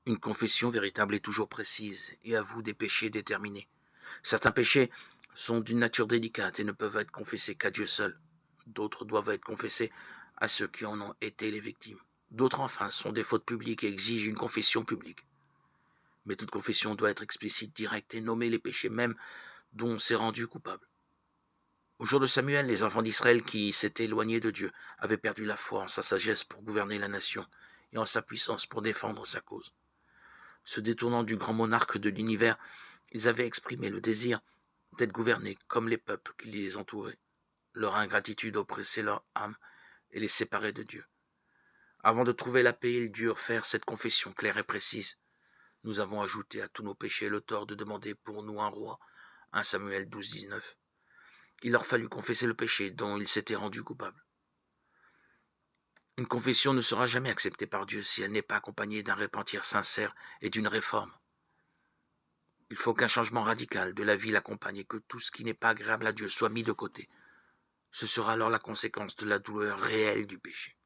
Une confession véritable est toujours précise et avoue des péchés déterminés. Certains péchés sont d'une nature délicate et ne peuvent être confessés qu'à Dieu seul. D'autres doivent être confessés à ceux qui en ont été les victimes. D'autres enfin sont des fautes publiques et exigent une confession publique. Mais toute confession doit être explicite, directe et nommer les péchés même dont on s'est rendu coupable. Au jour de Samuel, les enfants d'Israël qui s'étaient éloignés de Dieu avaient perdu la foi en sa sagesse pour gouverner la nation et en sa puissance pour défendre sa cause. Se détournant du grand monarque de l'univers, ils avaient exprimé le désir d'être gouvernés comme les peuples qui les entouraient. Leur ingratitude oppressait leur âme et les séparait de Dieu. Avant de trouver la paix, ils durent faire cette confession claire et précise. Nous avons ajouté à tous nos péchés le tort de demander pour nous un roi. 1 Samuel 12, 19. Il leur fallut confesser le péché dont ils s'étaient rendus coupables. Une confession ne sera jamais acceptée par Dieu si elle n'est pas accompagnée d'un repentir sincère et d'une réforme. Il faut qu'un changement radical de la vie l'accompagne et que tout ce qui n'est pas agréable à Dieu soit mis de côté. Ce sera alors la conséquence de la douleur réelle du péché.